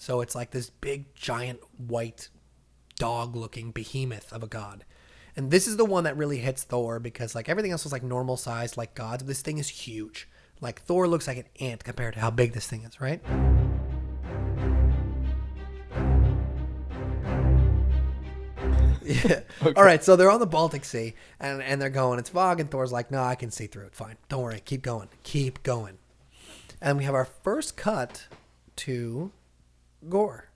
So it's like this big, giant, white, dog-looking behemoth of a god. And this is the one that really hits Thor because like everything else was like normal size, like gods. This thing is huge. Like Thor looks like an ant compared to how big this thing is, right? Yeah. Okay. All right, so they're on the Baltic Sea, and they're going, it's fog, and Thor's like, no, I can see through it, fine. Don't worry, keep going. And we have our first cut to Gorr.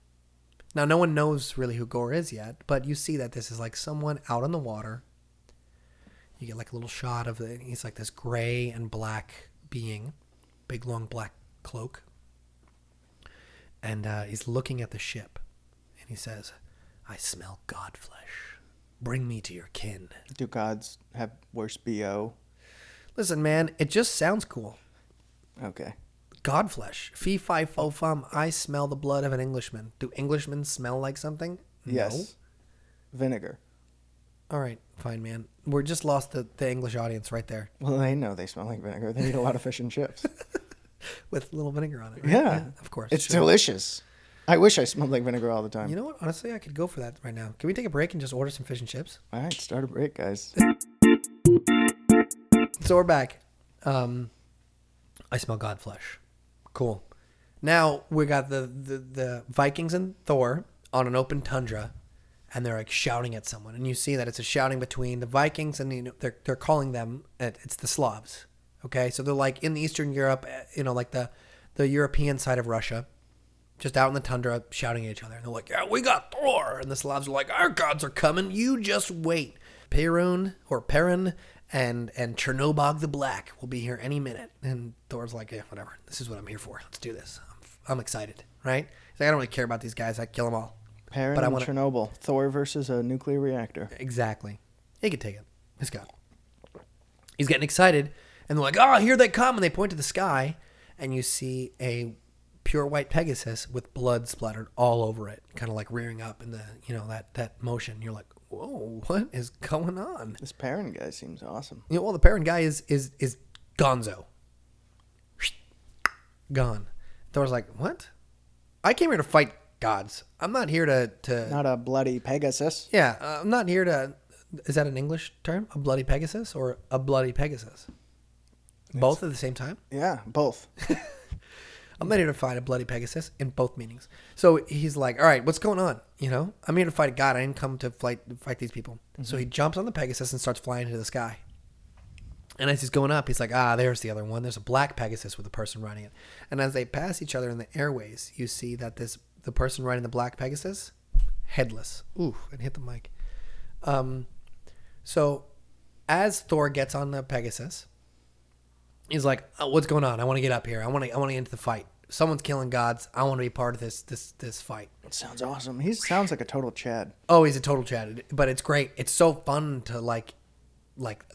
Now, no one knows really who Gorr is yet, but you see that this is like someone out on the water. You get like a little shot of it. He's like this gray and black being, big, long black cloak. And he's looking at the ship, and he says, I smell god flesh. Bring me to your kin. Do gods have worse BO? Listen, man, it just sounds cool. Okay. God flesh. Fee, fi, fo, fum. I smell the blood of an Englishman. Do Englishmen smell like something? Yes. No. Vinegar. All right, fine, man. We're just lost the English audience right there. Well, they know they smell like vinegar. They eat a lot of fish and chips. With a little vinegar on it, right? Yeah. Of course. It's delicious. I wish I smelled like vinegar all the time. You know what? Honestly, I could go for that right now. Can we take a break and just order some fish and chips? All right, start a break, guys. So we're back. I smell god flesh. Cool. Now we got the Vikings and Thor on an open tundra, and they're like shouting at someone, and you see that it's a shouting between the Vikings and they're calling them it's the Slavs. Okay, so they're like in Eastern Europe, like the European side of Russia, just out in the tundra shouting at each other, and they're like, yeah, we got Thor, and the Slavs are like, our gods are coming, you just wait. Perun and Chernobog the Black will be here any minute. And Thor's like, yeah, whatever. This is what I'm here for. Let's do this. I'm excited, right? He's like, I don't really care about these guys. I kill them all. Perun and Chernobyl. Thor versus a nuclear reactor. Exactly. He can take it. He's got it. He's getting excited. And they're like, oh, here they come. And they point to the sky. And you see a pure white Pegasus with blood splattered all over it. Kind of like rearing up in the, that motion. You're like, whoa, what is going on? This Perun guy seems awesome. Well, the Perun guy is gonzo. Gone. Thor's like, what? I came here to fight gods. I'm not here to... Not a bloody Pegasus. Yeah, I'm not here to... Is that an English term? A bloody Pegasus or a bloody Pegasus? Both at the same time? Yeah, both. I'm not here to fight a bloody Pegasus in both meanings. So he's like, all right, what's going on? I'm here to fight a god. I didn't come to fight these people. Mm-hmm. So he jumps on the Pegasus and starts flying into the sky. And as he's going up, he's like, there's the other one. There's a black Pegasus with a person riding it. And as they pass each other in the airways, you see that the person riding the black Pegasus, headless. Ooh, and hit the mic. So as Thor gets on the Pegasus, he's like, what's going on? I want to get up here. I want to get into the fight. Someone's killing gods. I want to be part of this fight. It sounds awesome. He sounds like a total Chad. Oh, he's a total Chad, but it's great. It's so fun to like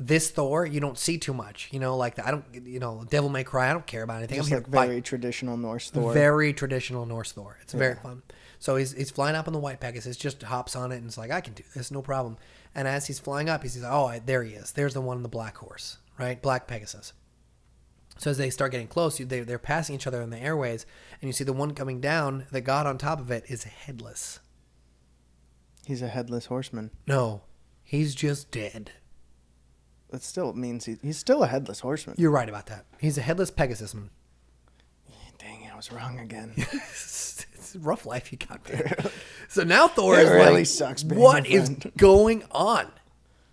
this Thor. You don't see too much, Devil May Cry. I don't care about anything. Just I'm like very traditional Norse Thor. Very traditional Norse Thor. It's very fun. So he's flying up on the white Pegasus, just hops on it, and it's like, I can do this, no problem. And as he's flying up, he's like, oh, there he is. There's the one on the black horse, right? Black Pegasus. So as they start getting close, they're passing each other in the airways, and you see the one coming down, the god on top of it is headless. He's a headless horseman. No, he's just dead. That still means he's still a headless horseman. You're right about that. He's a headless Pegasusman. Dang, I was wrong again. It's a rough life you got there. So now Thor is really like, sucks being what your is friend. going on?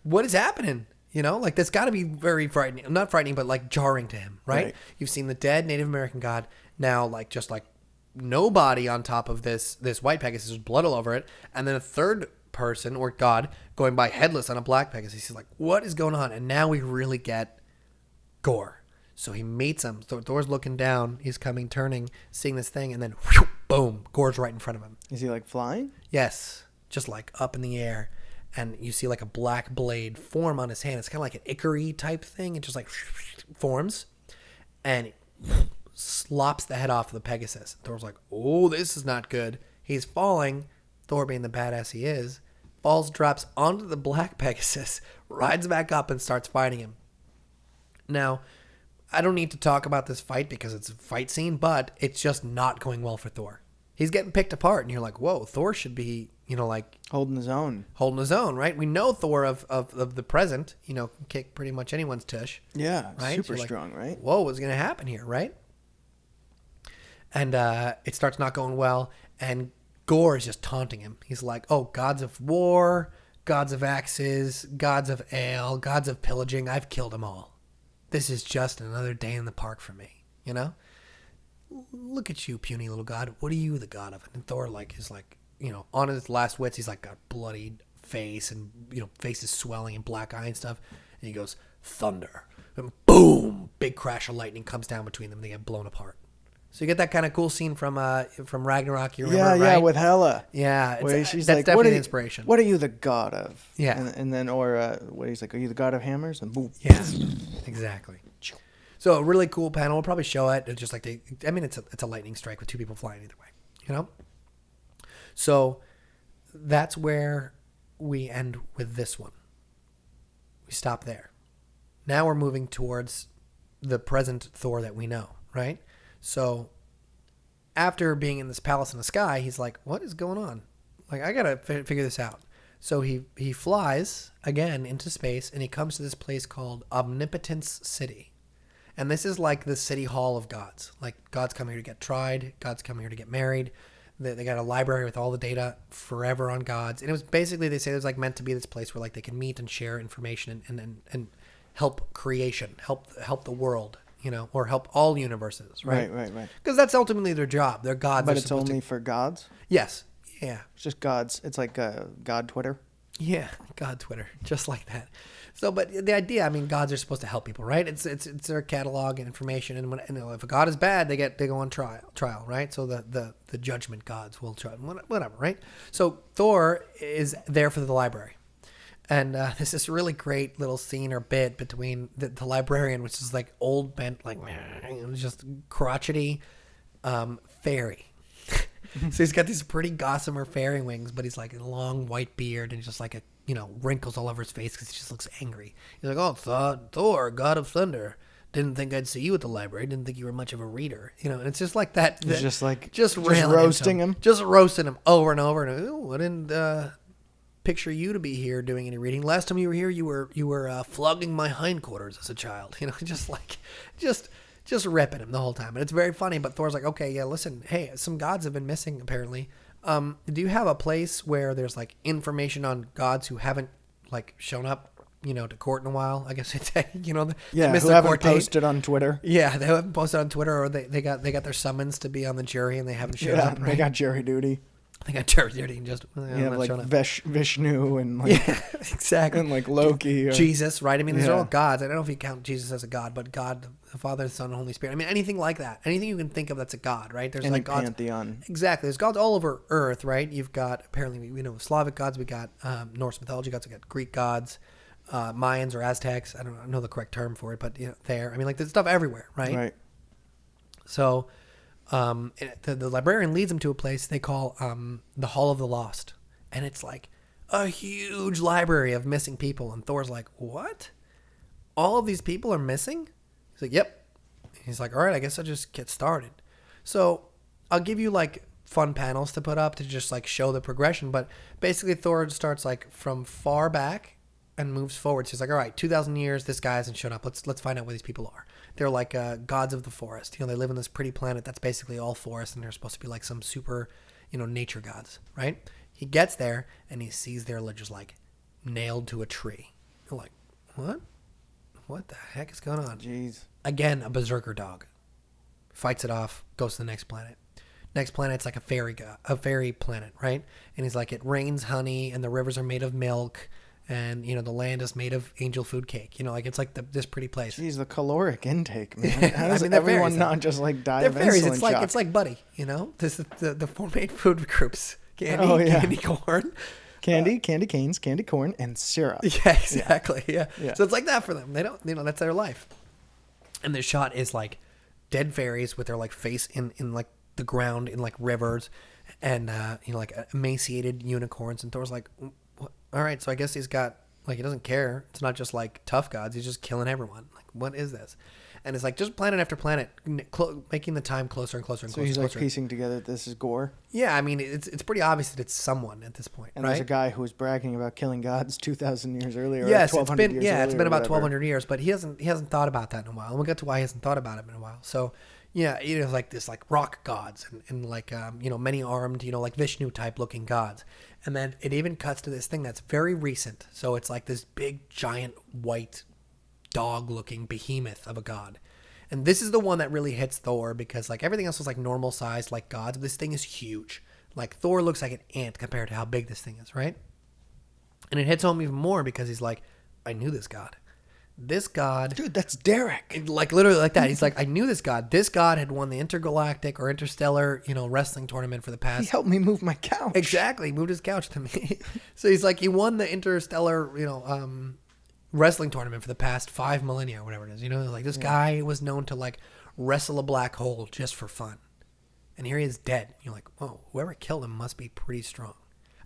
What is happening? That's got to be very frightening. Not frightening, but like jarring to him, right? You've seen the dead Native American god. Now, just no body on top of this white Pegasus with blood all over it. And then a third person or god going by headless on a black Pegasus. He's like, what is going on? And now we really get Gorr. So he meets him. Thor's looking down. He's turning, seeing this thing. And then, whew, boom, Gorr's right in front of him. Is he flying? Yes. Just up in the air. And you see a black blade form on his hand. It's kind of like an Icarus type thing. It just forms. And it slops the head off of the Pegasus. Thor's like, oh, this is not good. He's falling. Thor, being the badass he is, drops onto the black Pegasus, rides back up and starts fighting him. Now, I don't need to talk about this fight because it's a fight scene, but it's just not going well for Thor. He's getting picked apart, and you're like, whoa, Thor should be, like Holding his own. right? We know Thor of the present, can kick pretty much anyone's tush. Yeah, right? super So strong, right? Whoa, what's going to happen here, right? And it starts not going well, and Gorr is just taunting him. He's like, oh, gods of war, gods of axes, gods of ale, gods of pillaging, I've killed them all. This is just another day in the park for me, Look at you, puny little god. What are you the god of? And Thor is on his last wits, he's like got bloodied face and, face is swelling and black eye and stuff. And he goes, thunder. And boom! Big crash of lightning comes down between them. They get blown apart. So you get that kind of cool scene from Ragnarok. You remember, right? Yeah, with Hela. Yeah, Where she's that's like, definitely an inspiration. What are you the god of? Yeah. And then, what he's like, are you the god of hammers? And boom. Yeah, exactly. So a really cool panel. We'll probably show it. It's just like it's a lightning strike with two people flying either way. So that's where we end with this one. We stop there. Now we're moving towards the present Thor that we know, right? So after being in this palace in the sky, he's like, what is going on? Like, I got to figure this out. So he flies again into space, and he comes to this place called Omnipotence City. And this is like the city hall of gods. Like, gods come here to get tried. Gods come here to get married. They got a library with all the data forever on gods. And it was basically, they say it was like meant to be this place where like they can meet and share information and help creation, help the world, or help all universes, right? Right. Because that's ultimately their job. They're gods. But it's only for gods? Yes. Yeah. It's just gods. It's like God Twitter. Yeah, God Twitter, just like that. So, but the idea, gods are supposed to help people, right? It's their catalog and information, and if a god is bad, they go on trial, right? So the judgment gods will try, whatever, right? So Thor is there for the library, and there's this really great little scene or bit between the librarian, which is like old bent, like just crotchety fairy. So he's got these pretty gossamer fairy wings, but he's like a long white beard and just like a wrinkles all over his face because he just looks angry. He's like, oh, Thor, God of Thunder. Didn't think I'd see you at the library. Didn't think you were much of a reader. And it's just like that. He's just roasting him. Just roasting him over and over. And I didn't picture you to be here doing any reading. Last time you were here, you were flogging my hindquarters as a child. Just ripping him the whole time. And it's very funny, but Thor's like, okay, yeah, listen, hey, some gods have been missing, apparently. Do you have a place where there's, like, information on gods who haven't, like, shown up, to court in a while? I guess I'd say, who haven't posted on Twitter. Yeah, they haven't posted on Twitter, or they got their summons to be on the jury, and they haven't showed up, right? They got jury duty. They got jury duty and just like Vishnu and like yeah, exactly, and like Loki, Jesus, right? These are all gods. I don't know if you count Jesus as a god, but God, the Father, the Son, the Holy Spirit. Anything like that, anything you can think of that's a god, right? There's like gods. Pantheon. Exactly, there's gods all over Earth, right? You've got apparently Slavic gods, we got Norse mythology gods, we got Greek gods, Mayans or Aztecs. I don't know the correct term for it, but there. There's stuff everywhere, right? Right. So. The librarian leads him to a place they call the Hall of the Lost, and it's like a huge library of missing people. And Thor's like, "What? All of these people are missing?" He's like, "Yep." He's like, "All right, I guess I'll just get started." So I'll give you like fun panels to put up to just like show the progression. But basically, Thor starts like from far back and moves forward. So he's like, "All right, 2,000 years. This guy hasn't shown up. Let's find out where these people are." They're like gods of the forest. They live on this pretty planet that's basically all forest, and they're supposed to be like some super, nature gods, right? He gets there, and he sees they're just like nailed to a tree. You're like, what? What the heck is going on? Jeez. Again, a berserker dog. Fights it off, goes to the next planet. Next planet's like a fairy planet, right? And he's like, it rains honey, and the rivers are made of milk, and the land is made of angel food cake. It's like this pretty place. Jeez, the caloric intake, man. How does everyone fairies, not just like die of fairies. insulin shock? It's like Buddy. This is the four main food groups: candy corn, candy canes, candy corn, and syrup. Yeah, exactly. Yeah. So it's like that for them. They don't. That's their life. And the shot is like dead fairies with their like face in like the ground in like rivers, and like emaciated unicorns. And Thor's like, all right, so I guess he's got, like, he doesn't care. It's not just, like, tough gods. He's just killing everyone. Like, what is this? and it's like just planet after planet, making the time closer and closer and So closer. he's like closer. piecing together that this is Gorr. Yeah, I mean, it's pretty obvious that it's someone at this point, And right? there's a guy who was bragging about killing gods 2,000 years earlier. Or Yes, 1,200 it's years been earlier, about whatever. 1,200 years, but he hasn't thought about that in a while, and we'll get to why he hasn't thought about it in a while. So, yeah, like this like rock gods and like many armed like Vishnu type looking gods, and then it even cuts to this thing that's very recent. So it's like this big giant white dog looking behemoth of a god. And this is the one that really hits Thor because like everything else was like normal sized like gods, but this thing is huge. Like Thor looks like an ant compared to how big this thing is, right? And it hits home even more because he's like, I knew this god. This god, Dude, that's Derek. like literally like that. He's like, I knew this god. This god had won the intergalactic or interstellar, wrestling tournament for the He past. helped me move my couch. Exactly, he moved his couch to me. So he's like, he won the interstellar, wrestling tournament for the past 5 millennia or whatever it is. Like this guy was known to like wrestle a black hole just for fun, and here he is dead. You're like, whoa, whoever killed him must be pretty strong.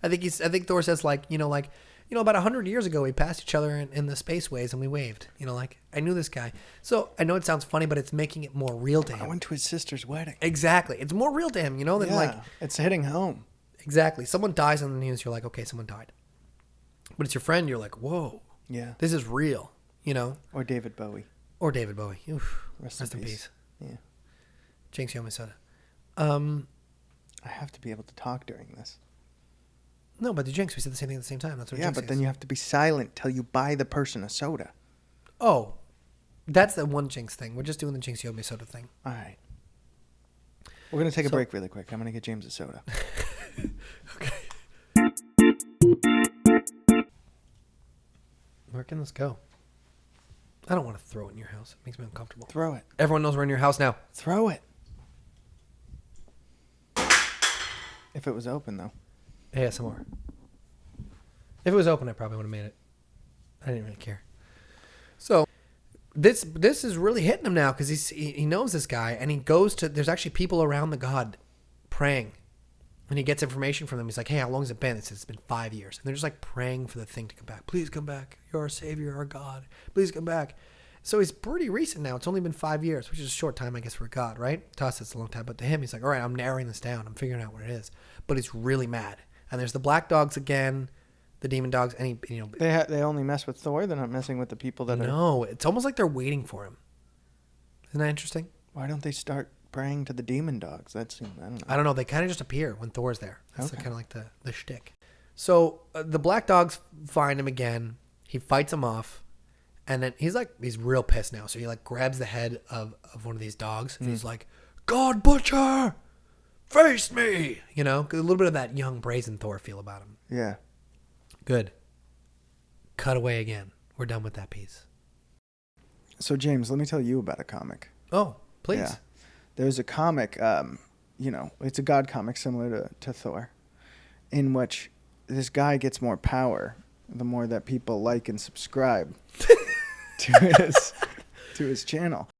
I think Thor says like, about 100 years ago we passed each other in the spaceways and we waved. Like I knew this guy. So I know it sounds funny, but it's making it more real to I him. went to his sister's wedding. Exactly, it's more real to him, than Yeah, like it's hitting home. exactly. Someone dies on the news, you're like, okay, someone died. But it's your friend, you're like, whoa. Yeah. This is real, Or David Bowie. Or David Bowie. Oof. Rest Rest in in peace. peace. Yeah. Jinx Yomi Soda. I have to be able to talk during this. No, but the Jinx, we said the same thing at the same time. That's what Yeah, Jinx but is. then you have to be silent till you buy the person a soda. Oh, that's the one Jinx thing. We're just doing the Jinx Yomi Soda thing. All right. We're going to take a So- break really quick. I'm going to get James a soda. Okay. Where can this go? I don't want to throw it in your house. It makes me uncomfortable. Throw it. Everyone knows we're in your house now. Throw it. If it was open, though. ASMR. If it was open, I probably would have made it. I didn't really care. So this is really hitting him now because he knows this guy, and he goes to. There's actually people around the god praying, and he gets information from them. He's like, "Hey, how long has it been?" It says it's been 5 years, and they're just like praying for the thing to come back. Please come back. You're our savior, our God. Please come back. So he's pretty recent now. It's only been 5 years, which is a short time, I guess, for a god, right? To us, it's a long time, but to him, he's like, "All right, I'm narrowing this down. I'm figuring out what it is." But he's really mad. And there's the black dogs again, the demon dogs, and he. They only mess with Thor. They're not messing with the people that are... No, it's almost like they're waiting for him. Isn't that interesting? Why don't they start praying to the demon dogs? I don't know. I don't know. They kind of just appear when Thor's there. That's Okay. kind of like the shtick. So the black dogs find him again. He fights them off, and then he's real pissed now. So he like grabs the head of one of these dogs, and he's like, "God Butcher, face me!" A little bit of that young brazen Thor feel about him. Yeah. Good. Cut away again. We're done with that piece. So, James, let me tell you about a comic. Oh, please. Yeah. There's a comic, it's a god comic similar to Thor, in which this guy gets more power the more that people like and subscribe to his channel.